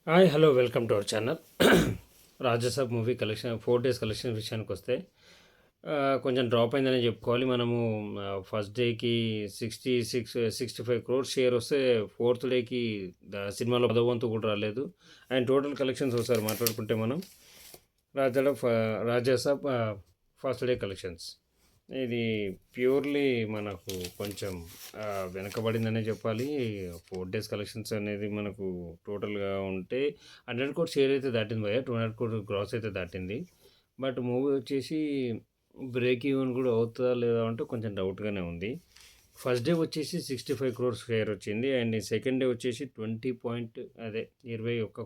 Hi hello welcome to our channel. Raja Saab movie collection 4 days collection విషయానికి వస్తే కొంచెం drop అయిందనే చెప్పుకోవాలి. మనము ఫస్ట్ డేకి 65 క్రోర్స్ షేర్ వస్తే ఫోర్త్ డేకి సినిమాలో పదో వంతు కూడా రాలేదు. అండ్ టోటల్ కలెక్షన్స్ ఒకసారి మాట్లాడుకుంటే మనం రాజసాబ్ ఫస్ట్ డే కలెక్షన్స్ ఇది ప్యూర్లీ మనకు కొంచెం వెనకబడిందనే చెప్పాలి. 4 డేస్ కలెక్షన్స్ అనేది మనకు టోటల్గా ఉంటే 100 కోట్స్ షేర్ అయితే దాటింది భయ్య, 200 కోట్ గ్రాస్ అయితే దాటింది. బట్ మూవీ వచ్చేసి బ్రేక్ ఈవెన్ కూడా అవుతుందా లేదా అంటే కొంచెం డౌట్గానే ఉంది. ఫస్ట్ డే వచ్చేసి 65 క్రోర్స్ షేర్ వచ్చింది. అండ్ సెకండ్ డే వచ్చేసి 20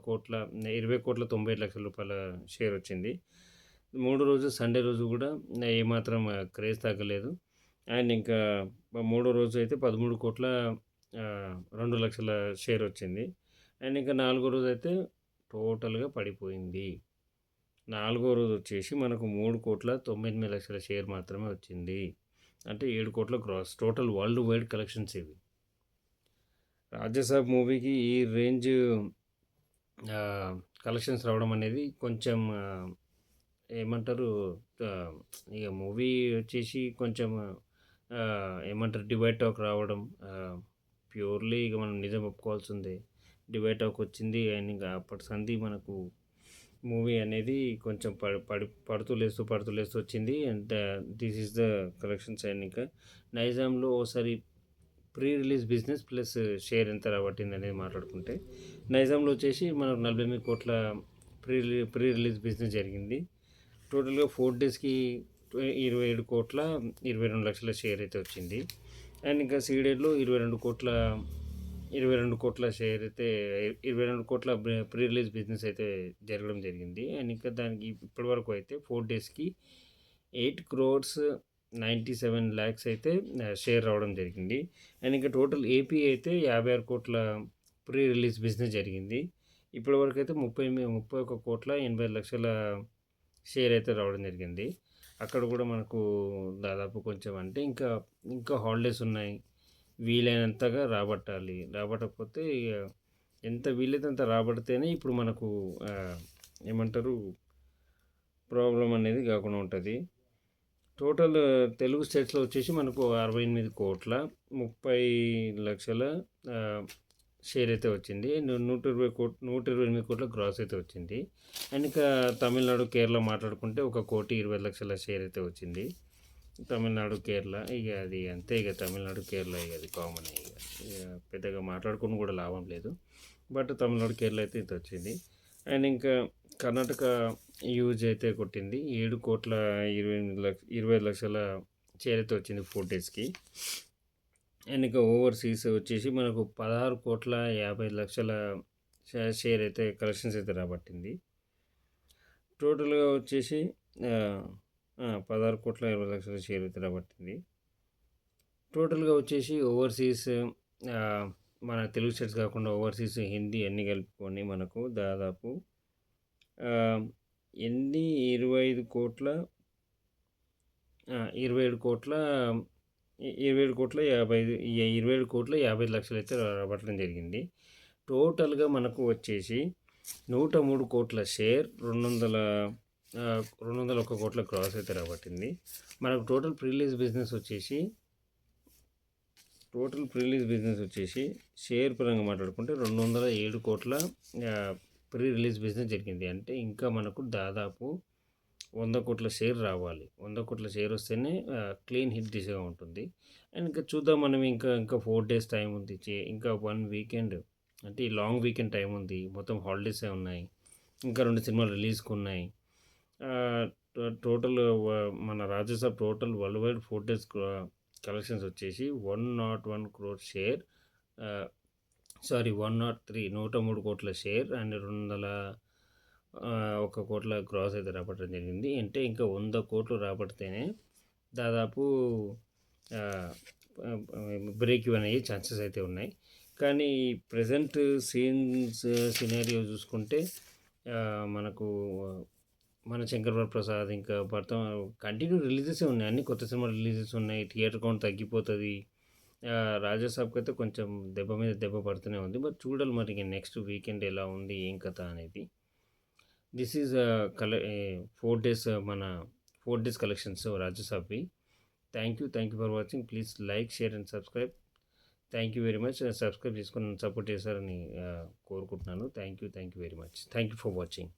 కోట్ల 90 లక్షల రూపాయల షేర్ వచ్చింది. మూడో రోజు సండే రోజు కూడా ఏమాత్రం క్రేజ్ తగ్గలేదు. అండ్ ఇంకా మూడో రోజు అయితే 13 కోట్ల 2 లక్షల షేర్ వచ్చింది. అండ్ ఇంకా నాలుగో రోజు అయితే టోటల్గా పడిపోయింది. నాలుగో రోజు వచ్చేసి మనకు 3 కోట్ల 98 లక్షల షేర్ మాత్రమే వచ్చింది. అంటే 7 కోట్ల gross total worldwide collections ఇవి. రాజసాబ్ మూవీకి ఈ రేంజ్ కలెక్షన్స్ రావడం అనేది కొంచెం ఏమంటారు, ఇక మూవీ వచ్చేసి కొంచెం ఏమంటారు డివైడ్ టాక్ రావడం ప్యూర్లీ ఇక మనం నిజం ఒప్పుకోవాల్సిందే. డివైడ్ టాక్ వచ్చింది. అండ్ ఇంకా అప్పటి సంధి మనకు మూవీ అనేది కొంచెం పడుతూ లేస్తూ వచ్చింది. And this is the collections. And ఇంకా నైజాంలో ఓసారి pre release business plus share ఎంత రాబట్టింది అనేది మాట్లాడుకుంటే నైజాంలో వచ్చేసి మనకు 48 కోట్ల ప్రీ రిలీజ్ బిజినెస్ జరిగింది. టోటల్గా 4 డేస్కి 27 కోట్ల 22 లక్షల షేర్ అయితే వచ్చింది. అండ్ ఇంకా సీడెడ్లో 22 కోట్ల షేర్ అయితే 22 కోట్ల ప్రీ రిలీజ్ బిజినెస్ అయితే జరగడం జరిగింది. అండ్ ఇంకా దానికి ఇప్పటి వరకు అయితే 4 డేస్కి 8 crores 97 lakhs అయితే షేర్ రావడం జరిగింది. అండ్ ఇంకా టోటల్ ఏపీ అయితే 56 కోట్ల ప్రీ రిలీజ్ బిజినెస్ జరిగింది. ఇప్పటి వరకు అయితే 31 కోట్ల 80 లక్షల షేర్ అయితే రావడం జరిగింది. అక్కడ కూడా మనకు దాదాపు కొంచెం అంటే ఇంకా హాలిడేస్ ఉన్నాయి, వీలైనంతగా రాబట్టాలి. రాబట్టకపోతే ఎంత వీలైతే అంత రాబడితేనే ఇప్పుడు మనకు ఏమంటారు ప్రాబ్లం అనేది కాకుండా ఉంటుంది. టోటల్ తెలుగు స్టేట్స్లో వచ్చేసి మనకు 68 కోట్ల 30 లక్షల షేర్ అయితే వచ్చింది. 128 కోట్ల గ్రాస్ అయితే వచ్చింది. అండ్ ఇంకా తమిళనాడు కేరళ మాట్లాడుకుంటే 1,20 లక్షల షేర్ అయితే వచ్చింది. తమిళనాడు కేరళ ఇక అది అంతే, ఇక తమిళనాడు కేరళ ఇక అది కామన్. ఇక పెద్దగా మాట్లాడుకుని కూడా లాభం లేదు. బట్ తమిళనాడు కేరళ అయితే ఇది వచ్చింది. అండ్ ఇంకా కర్ణాటక యూజ్ అయితే కొట్టింది 7 కోట్ల 20 లక్షల షేర్ అయితే వచ్చింది 4 డేస్కి. అండ్ ఇంకా ఓవర్సీస్ వచ్చేసి మనకు 16 కోట్ల 50 లక్షల షేర్ అయితే కలెక్షన్స్ అయితే రాబట్టింది. టోటల్గా వచ్చేసి 16 కోట్ల 20 లక్షల షేర్ అయితే రాబట్టింది. టోటల్గా వచ్చేసి ఓవర్సీస్ మన తెలుగు స్టేట్స్ కాకుండా ఓవర్సీస్ హిందీ అన్నీ కలుపుకొని మనకు దాదాపు 27 కోట్ల 50 లక్షలు అయితే రాబట్టడం జరిగింది. టోటల్గా మనకు వచ్చేసి 103 కోట్ల షేర్ 201 కోట్ల క్రాస్ అయితే రాబట్టింది. మనకు టోటల్ ప్రీలీజ్ బిజినెస్ వచ్చేసి షేర్ పరంగా మాట్లాడుకుంటే 207 కోట్ల ప్రీ రిలీజ్ బిజినెస్ జరిగింది. అంటే ఇంకా మనకు దాదాపు 100 కోట్ల షేర్ రావాలి. 100 కోట్ల షేర్ వస్తేనే క్లీన్ హిట్ దిశగా ఉంటుంది. అండ్ ఇంకా చూద్దాం, మనం ఇంకా 4 డేస్ టైం ఉంది. ఇంకా 1 వీకెండ్ అంటే ఈ లాంగ్ వీకెండ్ టైం ఉంది. మొత్తం హాలిడేసే ఉన్నాయి. ఇంకా 2 సినిమాలు రిలీజ్కి ఉన్నాయి. టోటల్ మన Raja Saab total world wide 4 days collections వచ్చేసి 101 crore షేర్ 103 కోట్ల షేర్ అండ్ 201 కోట్ల గ్రాస్ అయితే రాబట్టడం జరిగింది. అంటే ఇంకా 100 కోట్లు రాబడితేనే దాదాపు బ్రేక్ ఈవెన్ అయ్యే ఛాన్సెస్ అయితే ఉన్నాయి. కానీ ప్రజెంట్ సినారియో చూసుకుంటే మనకు మన శంకర్ ప్రసాద్ ఇంకా కంటిన్యూ రిలీజెస్ ఉన్నాయి. అన్ని కొత్త సినిమా రిలీజెస్ ఉన్నాయి. థియేటర్ కౌంట్ తగ్గిపోతుంది. రాజాసాబ్‌కైతే కొంచెం దెబ్బ మీద దెబ్బ పడుతూనే ఉంది. బట్ చూడాలి మరి ఇగ నెక్స్ట్ వీకెండ్ ఎలా ఉంది? ఏం కథ అనేది. దిస్ ఈజ్ 4 డేస్ మన 4 డేస్ కలెక్షన్స్ రాజాసాబ్‌వి. Thank you for watching. Please like, share and subscribe. Thank you very much. Subscribe చేసుకొని నన్ను సపోర్ట్ చేశారని కోరుకుంటున్నాను. Thank you very much. Thank you for watching.